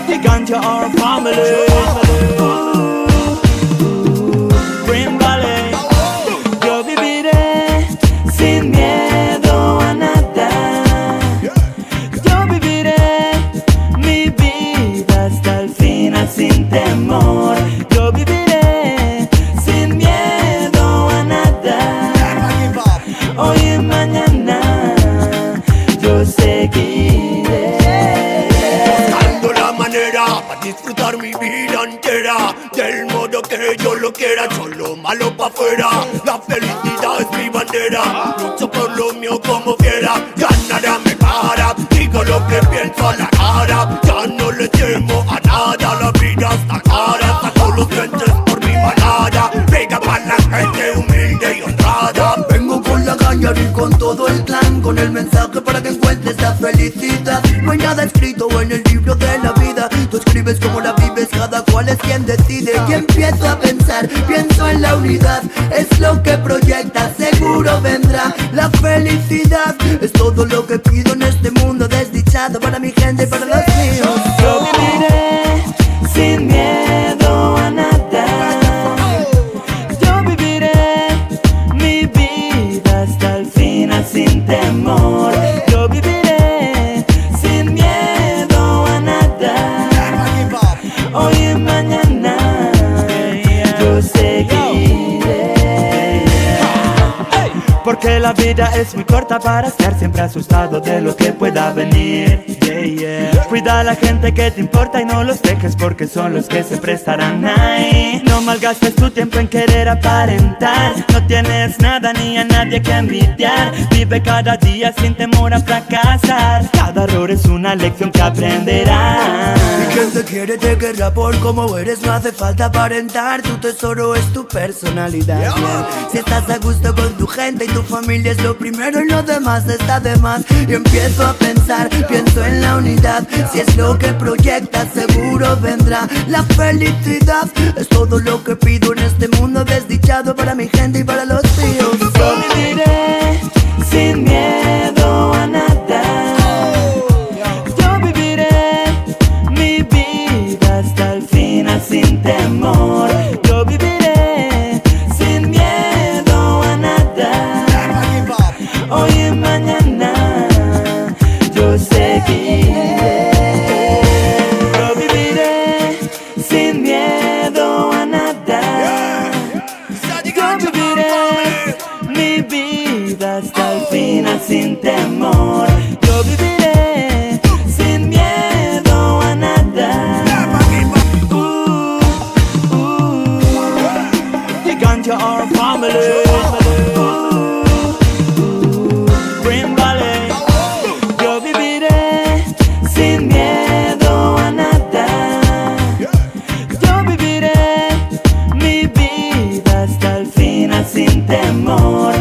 The ganja our family. Green Valley. Yo viviré sin miedo a nada. Yo viviré mi vida hasta el final sin temor. Yo viviré sin miedo a nada. Hoy y mañana yo seguiré buscando la manera para disfrutar mi vida entera del modo que yo lo quiera, solo malo pa' afuera. La felicidad es mi bandera, lucho por lo mío como quiera. Ganará mi cara, digo lo que pienso a la cara. Ya no le temo a nada, la vida está cara. Saco los dientes por mi manada, pega para la gente humilde y honrada. Vengo con la caña y con todo el clan, con el mensaje para que encuentres la felicidad. No hay nada escrito en el libro de la vida, tú escribes como la vives, cada cual es quien decide. Y empiezo a pensar, pienso en la unidad, es lo que proyecta, seguro vendrá la felicidad. Es todo lo que pido en este mundo desdichado, para mi gente y para los míos. Yo viviré sin miedo a nada. Yo viviré mi vida hasta el final sin temor. Yo viviré sin miedo a nada. Hoy y mañana yo seguiré. Porque la vida es muy corta para estar siempre asustado de lo que pueda venir. Cuida a la gente que te importa y no los dejes porque son los que se prestarán ahí. No malgastes tu tiempo en querer aparentar, no tienes nada ni a nadie que envidiar. Vive cada día sin temor a fracasar, cada error es una lección que aprenderás. Y quien te quiere te querrá por como eres, no hace falta aparentar. Tu tesoro es tu personalidad. Si estás a gusto con tu gente y tu familia es lo primero y lo demás está de más. Y empiezo a pensar, pienso en la unidad, si es lo que proyectas seguro vendrá la felicidad. Es todo lo que pido en este mundo desdichado, para mi gente y para los míos. Yo viviré sin miedo a nada. Yo viviré mi vida hasta el final sin temor. Yo viviré sin miedo a nada. Hoy y mañana yo seguiré. Yo viviré sin miedo a nada. Yo viviré mi vida hasta el final sin temor. Yo viviré sin miedo a nada. The ganja our family. Green Valley. Yo viviré sin miedo a nada. Yo viviré mi vida hasta el final sin temor.